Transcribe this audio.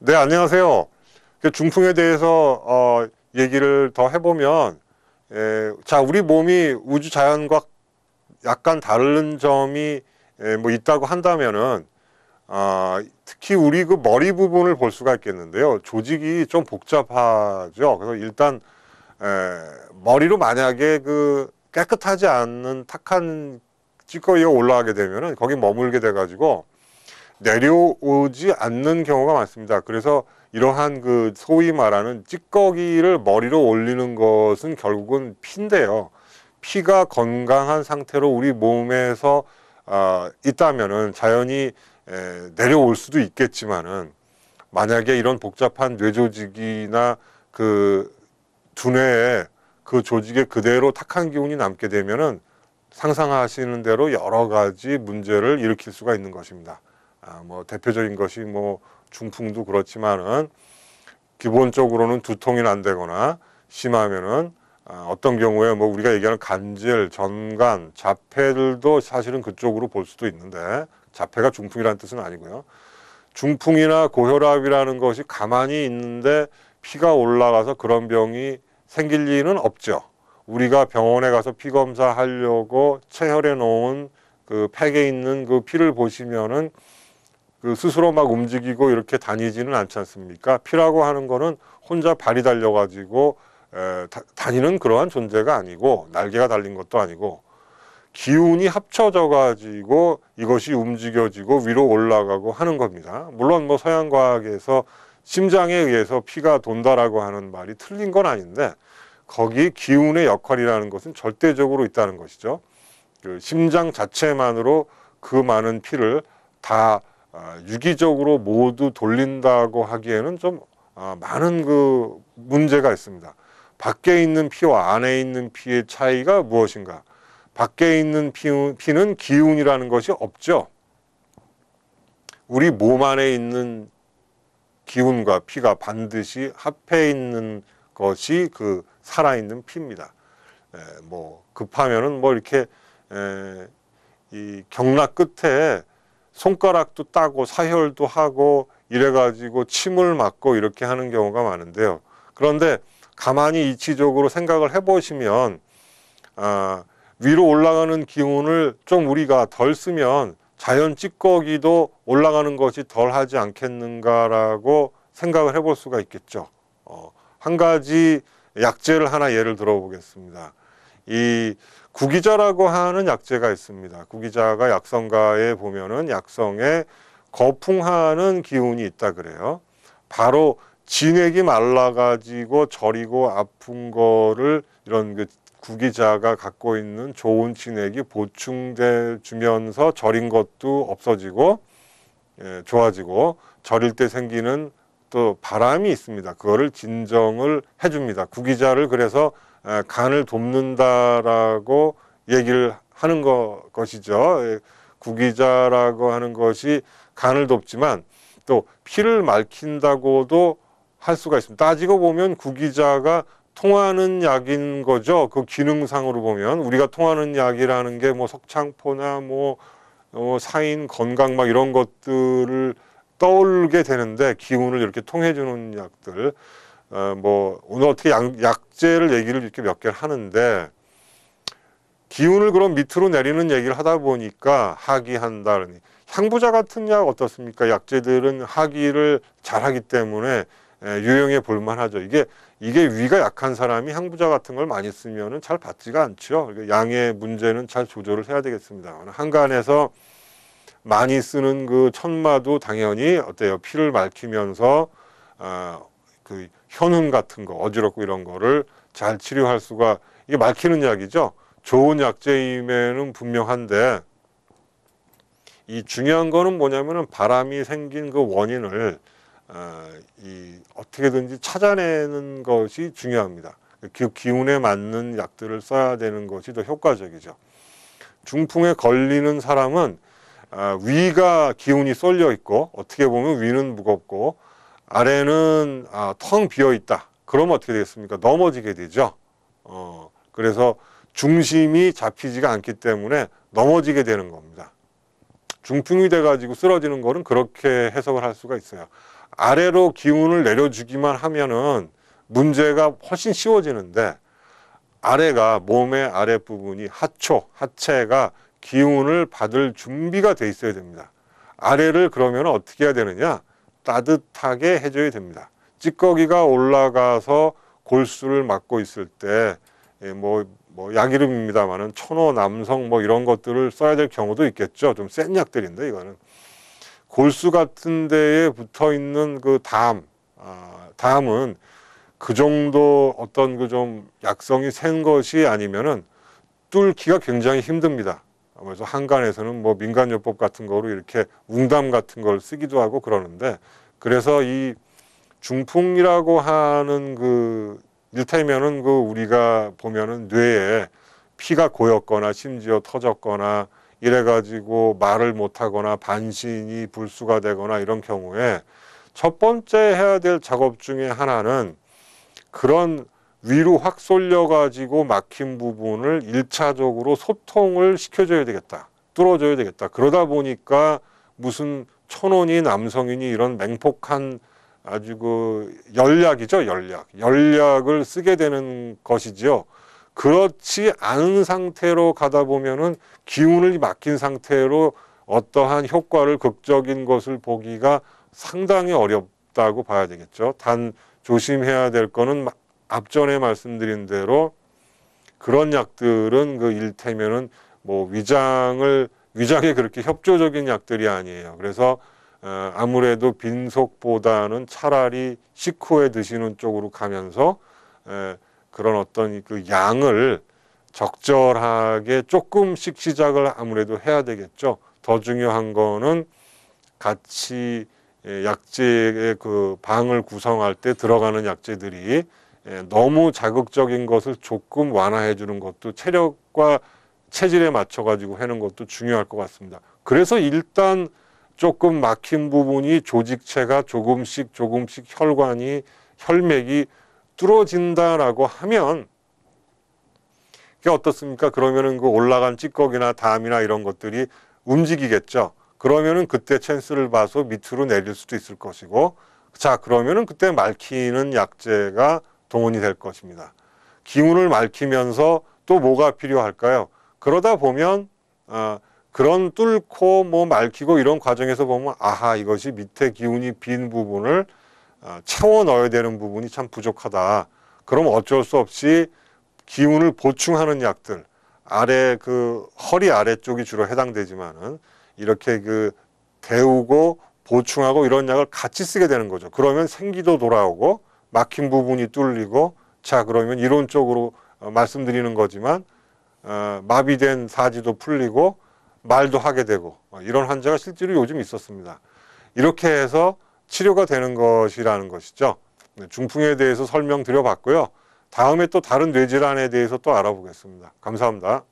네, 안녕하세요. 중풍에 대해서 얘기를 더 해보면, 자, 우리 몸이 우주 자연과 약간 다른 점이 뭐 있다고 한다면은, 특히 우리 그 머리 부분을 볼 수가 있겠는데요. 조직이 좀 복잡하죠. 그래서 일단 머리로 만약에 그 깨끗하지 않는 탁한 찌꺼기가 올라가게 되면은 거기 머물게 돼가지고 내려오지 않는 경우가 많습니다. 그래서 이러한 그 소위 말하는 찌꺼기를 머리로 올리는 것은 결국은 피인데요. 피가 건강한 상태로 우리 몸에서 있다면은 자연히 내려올 수도 있겠지만은, 만약에 이런 복잡한 뇌조직이나 그 두뇌에 그 조직에 그대로 탁한 기운이 남게 되면은 상상하시는 대로 여러 가지 문제를 일으킬 수가 있는 것입니다. 뭐 대표적인 것이 뭐 중풍도 그렇지만은, 기본적으로는 두통이 난다거나 심하면은 어떤 경우에 뭐 우리가 얘기하는 간질, 전간, 자폐들도 사실은 그쪽으로 볼 수도 있는데, 자폐가 중풍이라는 뜻은 아니고요. 중풍이나 고혈압이라는 것이 가만히 있는데 피가 올라가서 그런 병이 생길 리는 없죠. 우리가 병원에 가서 피 검사하려고 체혈해 놓은 그 팩에 있는 그 피를 보시면은 그 스스로 막 움직이고 이렇게 다니지는 않지 않습니까? 피라고 하는 거는 혼자 발이 달려가지고 다니는 그러한 존재가 아니고, 날개가 달린 것도 아니고, 기운이 합쳐져 가지고 이것이 움직여지고 위로 올라가고 하는 겁니다. 물론 뭐 서양 과학에서 심장에 의해서 피가 돈다라고 하는 말이 틀린 건 아닌데, 거기 기운의 역할이라는 것은 절대적으로 있다는 것이죠. 그 심장 자체만으로 그 많은 피를 다 유기적으로 모두 돌린다고 하기에는 좀 많은 그 문제가 있습니다. 밖에 있는 피와 안에 있는 피의 차이가 무엇인가? 밖에 있는 피는 기운이라는 것이 없죠. 우리 몸 안에 있는 기운과 피가 반드시 합해 있는 것이 그 살아있는 피입니다. 뭐 급하면은 뭐 이렇게 이 경락 끝에 손가락도 따고 사혈도 하고 이래가지고 침을 맞고 이렇게 하는 경우가 많은데요. 그런데 가만히 이치적으로 생각을 해보시면, 위로 올라가는 기운을 좀 우리가 덜 쓰면 자연 찌꺼기도 올라가는 것이 덜 하지 않겠는가라고 생각을 해볼 수가 있겠죠. 한 가지 약재를 하나 예를 들어 보겠습니다. 이 구기자라고 하는 약재가 있습니다. 구기자가 약성가에 보면은 약성에 거풍하는 기운이 있다 그래요. 바로 진액이 말라가지고 저리고 아픈 거를 이런 그 구기자가 갖고 있는 좋은 진액이 보충돼 주면서 저린 것도 없어지고, 좋아지고, 저릴 때 생기는 또 바람이 있습니다. 그거를 진정을 해줍니다. 구기자를 그래서 간을 돕는다라고 얘기를 하는 것이죠. 구기자라고 하는 것이 간을 돕지만 또 피를 맑힌다고도 할 수가 있습니다. 따지고 보면 구기자가 통하는 약인 거죠. 그 기능상으로 보면 우리가 통하는 약이라는 게 뭐 석창포나 뭐 사인 건강 막 이런 것들을 떠올게 되는데, 기운을 이렇게 통해주는 약들, 뭐 오늘 어떻게 약재를 얘기를 이렇게 몇 개를 하는데, 기운을 그럼 밑으로 내리는 얘기를 하다 보니까 하기한다. 향부자 같은 약 어떻습니까? 약재들은 하기를 잘하기 때문에 유용해 볼만하죠. 이게 위가 약한 사람이 향부자 같은 걸 많이 쓰면은 잘 받지가 않죠. 양의 문제는 잘 조절을 해야 되겠습니다. 한간에서 많이 쓰는 그 천마도 당연히 어때요? 피를 맑히면서 그 현흔 같은 거, 어지럽고 이런 거를 잘 치료할 수가, 이게 맑히는 약이죠. 좋은 약재임에는 분명한데, 이 중요한 거는 뭐냐면은 바람이 생긴 그 원인을 어떻게든지 찾아내는 것이 중요합니다. 그 기운에 맞는 약들을 써야 되는 것이 더 효과적이죠. 중풍에 걸리는 사람은 위가 기운이 쏠려 있고, 어떻게 보면 위는 무겁고 아래는 텅 비어 있다. 그러면 어떻게 되겠습니까? 넘어지게 되죠. 그래서 중심이 잡히지가 않기 때문에 넘어지게 되는 겁니다. 중풍이 돼가지고 쓰러지는 거는 그렇게 해석을 할 수가 있어요. 아래로 기운을 내려주기만 하면은 문제가 훨씬 쉬워지는데, 아래가, 몸의 아랫부분이 하체가 기운을 받을 준비가 돼 있어야 됩니다. 아래를 그러면 어떻게 해야 되느냐? 따뜻하게 해줘야 됩니다. 찌꺼기가 올라가서 골수를 막고 있을 때, 약 이름입니다만은 천호, 남성 이런 것들을 써야 될 경우도 있겠죠. 좀 센 약들인데, 이거는. 골수 같은 데에 붙어 있는 그 담은 그 정도 어떤 그 좀 약성이 센 것이 아니면은 뚫기가 굉장히 힘듭니다. 그래서 한간에서는 민간요법 같은 거로 이렇게 웅담 같은 걸 쓰기도 하고 그러는데, 그래서 이 중풍이라고 하는 일테면은 우리가 보면은 뇌에 피가 고였거나 심지어 터졌거나 이래가지고 말을 못하거나 반신이 불수가 되거나 이런 경우에 첫 번째 해야 될 작업 중에 하나는 그런 위로 확 쏠려가지고 막힌 부분을 1차적으로 소통을 시켜줘야 되겠다. 뚫어줘야 되겠다. 그러다 보니까 무슨 천원이 남성이니 이런 맹폭한 아주 열약이죠. 열약을 쓰게 되는 것이지요. 그렇지 않은 상태로 가다 보면은 기운을 막힌 상태로 어떠한 효과를 극적인 것을 보기가 상당히 어렵다고 봐야 되겠죠. 단 조심해야 될 거는 앞전에 말씀드린 대로 그런 약들은 일테면은 위장에 그렇게 협조적인 약들이 아니에요. 그래서 아무래도 빈속보다는 차라리 식후에 드시는 쪽으로 가면서 그런 어떤 양을 적절하게 조금씩 시작을 아무래도 해야 되겠죠. 더 중요한 거는 같이 약제의 방을 구성할 때 들어가는 약제들이 너무 자극적인 것을 조금 완화해 주는 것도 체력과 체질에 맞춰 가지고 하는 것도 중요할 것 같습니다. 그래서 일단 조금 막힌 부분이 조직체가 조금씩 혈맥이 뚫어진다라고 하면 그게 어떻습니까? 그러면은 올라간 찌꺼기나 담이나 이런 것들이 움직이겠죠. 그러면은 그때 찬스를 봐서 밑으로 내릴 수도 있을 것이고, 자, 그러면은 그때 말키는 약제가 동원이 될 것입니다. 기운을 말키면서 또 뭐가 필요할까요? 그러다 보면 그런 뚫고 말키고 이런 과정에서 보면 아하, 이것이 밑에 기운이 빈 부분을 채워 넣어야 되는 부분이 참 부족하다. 그럼 어쩔 수 없이 기운을 보충하는 약들, 아래 허리 아래쪽이 주로 해당되지만은 이렇게 데우고 보충하고 이런 약을 같이 쓰게 되는 거죠. 그러면 생기도 돌아오고 막힌 부분이 뚫리고, 자, 그러면 이론적으로 말씀드리는 거지만 마비된 사지도 풀리고 말도 하게 되고 이런 환자가 실제로 요즘 있었습니다. 이렇게 해서 치료가 되는 것이라는 것이죠. 중풍에 대해서 설명드려 봤고요. 다음에 또 다른 뇌질환에 대해서 또 알아보겠습니다. 감사합니다.